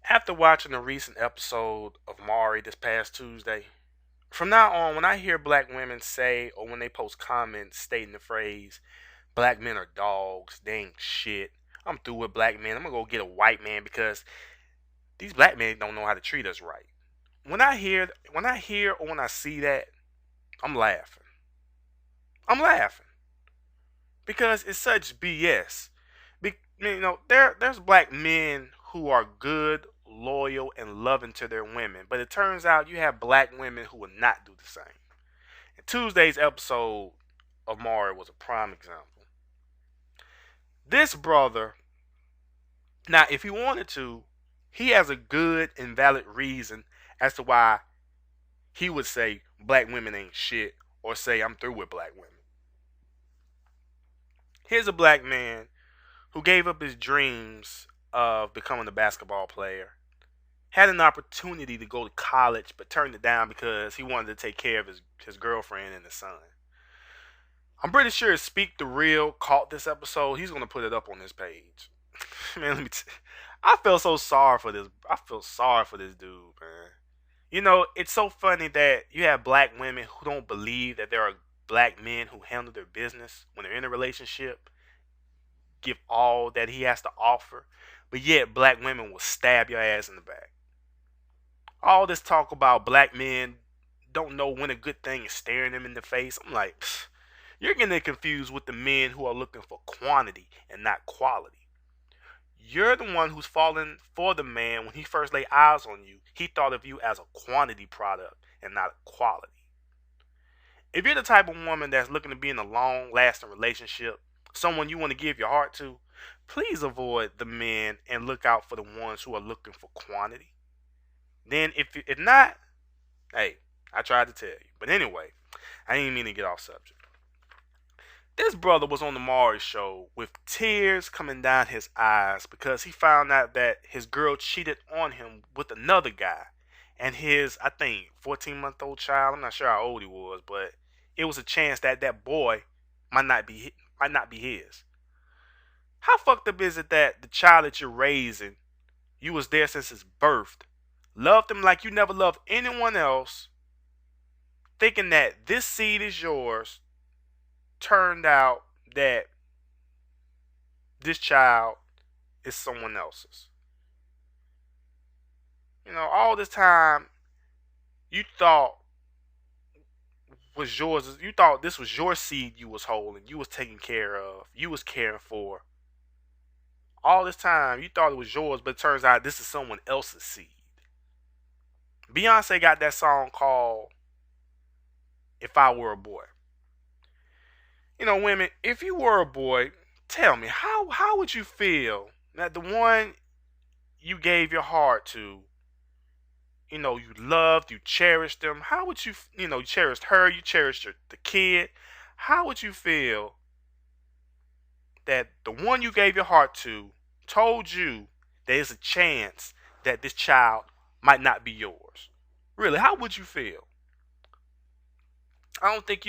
After watching a recent episode of Maury this past Tuesday, from now on, when I hear black women say or when they post comments stating the phrase, black men are dogs, they ain't shit, I'm through with black men, I'm gonna go get a white man because these black men don't know how to treat us right. When I hear or when I see that, I'm laughing. I'm laughing because it's such BS. There's black men who are good, loyal, and loving to their women, but it turns out you have black women who will not do the same. And Tuesday's episode of Maury was a prime example. This brother, now, if he wanted to, he has a good and valid reason as to why he would say black women ain't shit or say I'm through with black women. Here's a black man who gave up his dreams of becoming a basketball player, had an opportunity to go to college but turned it down because he wanted to take care of his girlfriend and his son. I'm pretty sure Speak the Real caught this episode. He's gonna put it up on his page. Man, I feel so sorry for this. I feel sorry for this dude, man. It's so funny that you have black women who don't believe that there are black men who handle their business when they're in a relationship, give all that he has to offer, but yet black women will stab your ass in the back. All this talk about black men don't know when a good thing is staring them in the face. I'm like, you're getting confused with the men who are looking for quantity and not quality. You're the one who's falling for the man when he first laid eyes on you. He thought of you as a quantity product and not a quality. If you're the type of woman that's looking to be in a long lasting relationship, someone you want to give your heart to, please avoid the men and look out for the ones who are looking for quantity. Then if not, hey, I tried to tell you. But anyway, I didn't mean to get off subject. This brother was on the Maury show with tears coming down his eyes because he found out that his girl cheated on him with another guy and his, I think, 14-month-old child. I'm not sure how old he was, but it was a chance that that boy might not be his. How fucked up is it that the child that you're raising, you was there since his birth, loved him like you never loved anyone else, thinking that this seed is yours, turned out that this child is someone else's. All this time you thought was yours. You thought this was your seed you was holding, you was taking care of, you was caring for. All this time you thought it was yours, but it turns out this is someone else's seed. Beyonce got that song called If I Were a Boy. Women, if you were a boy, tell me, how would you feel that the one you gave your heart to, you loved, you cherished them? How would you cherished her, you cherished the kid? How would you feel that the one you gave your heart to told you there's a chance that this child might not be yours? Really, how would you feel? I don't think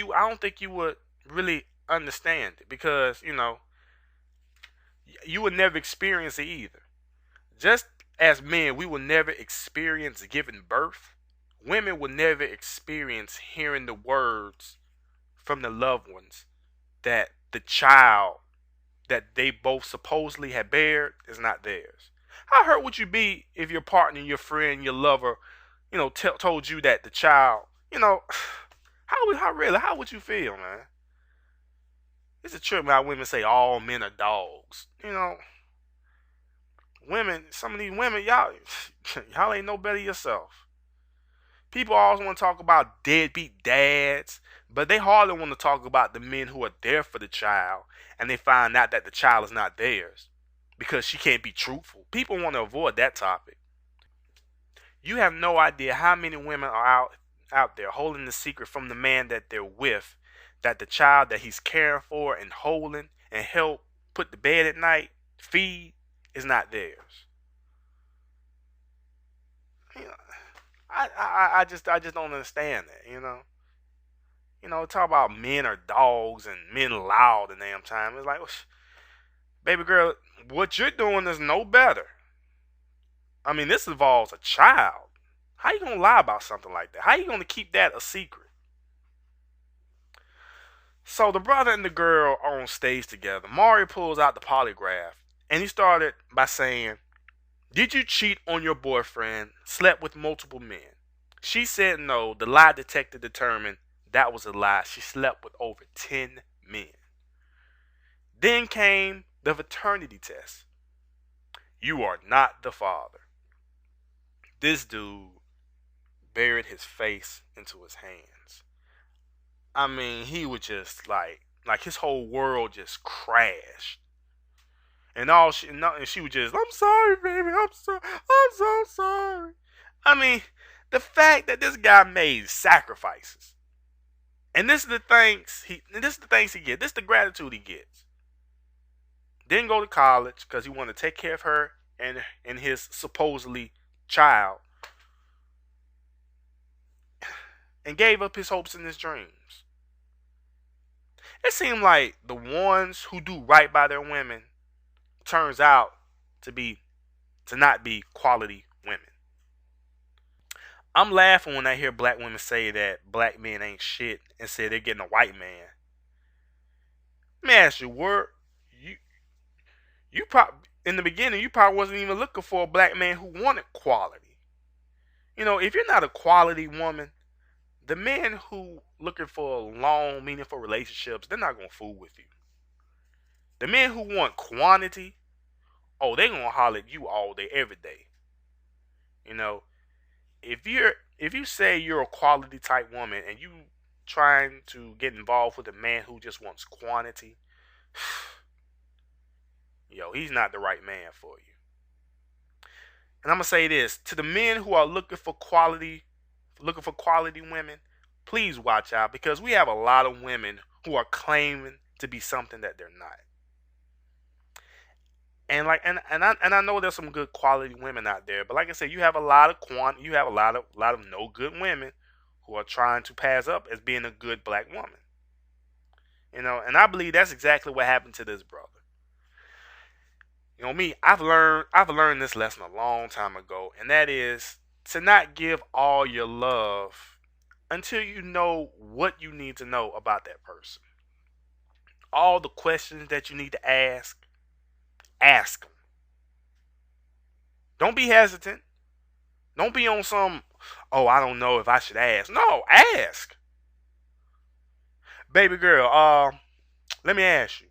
you would really understand it because, you would never experience it either. Just as men, we will never experience giving birth. Women will never experience hearing the words from the loved ones that the child that they both supposedly had bared is not theirs. How hurt would you be if your partner, your friend, your lover, told you that the child, how would you feel, man? It's a trip how women say all men are dogs. Women, some of these women, y'all ain't no better yourself. People always want to talk about deadbeat dads, but they hardly want to talk about the men who are there for the child and they find out that the child is not theirs because she can't be truthful. People want to avoid that topic. You have no idea how many women are out there holding the secret from the man that they're with, that the child that he's caring for and holding and help put to bed at night, feed, is not theirs. You know, I just don't understand that. Talk about men are dogs and men loud the damn time. It's like, baby girl, what you're doing is no better. I mean, this involves a child. How you gonna lie about something like that? How you gonna keep that a secret? So the brother and the girl are on stage together. Maury pulls out the polygraph and he started by saying, "Did you cheat on your boyfriend? Slept with multiple men?" She said no. The lie detector determined that was a lie. She slept with over 10 men. Then came the paternity test. You are not the father. This dude buried his face into his hands. I mean, he was just like his whole world just crashed. And she was just, I'm sorry, baby, I'm so sorry. I mean, the fact that this guy made sacrifices, and this is the things he gets, this is the gratitude he gets. Didn't go to college because he wanted to take care of her and his supposedly child, and gave up his hopes and his dreams. It seemed like the ones who do right by their women turns out to be to not be quality women. I'm laughing when I hear black women say that black men ain't shit and say they're getting a white man. Let me ask you, were you you probably in the beginning you probably wasn't even looking for a black man who wanted quality. You know, if you're not a quality woman, the men who looking for long, meaningful relationships, they're not gonna fool with you. The men who want quantity, oh, they gonna holler at you all day, every day. You know, if you say you're a quality type woman and you trying to get involved with a man who just wants quantity, yo, he's not the right man for you. And I'm gonna say this to the men who are looking for quality women, please watch out because we have a lot of women who are claiming to be something that they're not. And I know there's some good quality women out there, but like I said, you have a lot of you have a lot of no good women who are trying to pass up as being a good black woman. You know, and I believe that's exactly what happened to this brother. You know me, I've learned this lesson a long time ago, and that is to not give all your love until you know what you need to know about that person. All the questions that you need to ask them. Don't be hesitant. Don't be on some, oh, I don't know if I should ask. No, ask. Baby girl, let me ask you.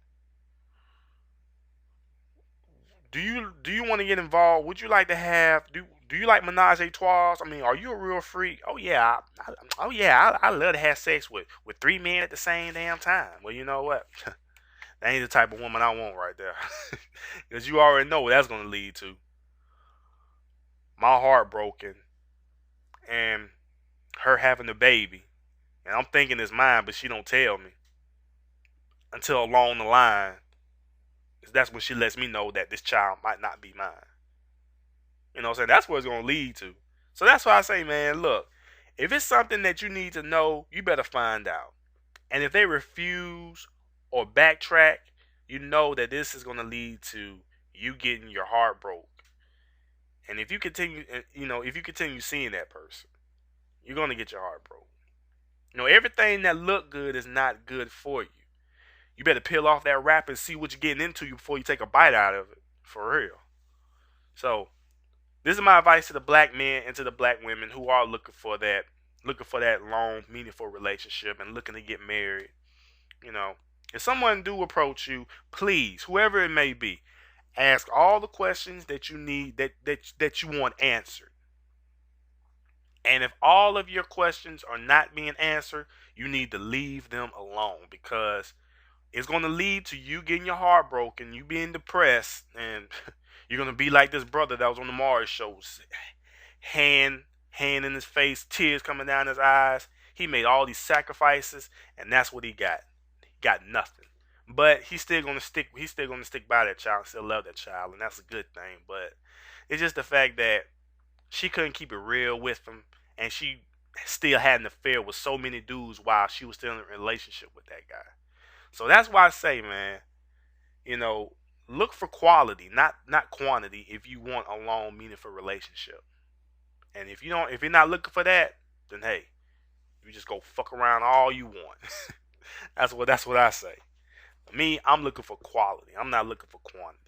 Do you want to get involved? Would you like to have do you like menage a trois? I mean, are you a real freak? Oh yeah, oh yeah, I love to have sex with three men at the same damn time. Well, you know what? That ain't the type of woman I want right there, because you already know what that's gonna lead to. My heart broken and her having a baby, and I'm thinking it's mine, but she don't tell me until along the line. That's when she lets me know that this child might not be mine. You know what I'm saying? That's what it's gonna lead to. So that's why I say, man, look, if it's something that you need to know, you better find out. And if they refuse or backtrack, you know that this is gonna lead to you getting your heart broke. And if you continue, if you continue seeing that person, you're gonna get your heart broke. You know, everything that look good is not good for you. You better peel off that wrap and see what you're getting into before you take a bite out of it. For real. So this is my advice to the black men and to the black women who are looking for that long, meaningful relationship and looking to get married. You know, if someone do approach you, please, whoever it may be, ask all the questions that you need that you want answered. And if all of your questions are not being answered, you need to leave them alone because it's going to lead to you getting your heart broken, you being depressed, and you're going to be like this brother that was on the Maury show, hand in his face, tears coming down his eyes. He made all these sacrifices, and that's what he got. He got nothing. But he's still gonna stick. He's still gonna stick by that child, still love that child, and that's a good thing. But it's just the fact that she couldn't keep it real with him, and she still had an affair with so many dudes while she was still in a relationship with that guy. So that's why I say, man, you know, look for quality, not quantity, if you want a long, meaningful relationship. And if you're not looking for that, then hey, you just go fuck around all you want. That's what I say. Me, I'm looking for quality. I'm not looking for quantity.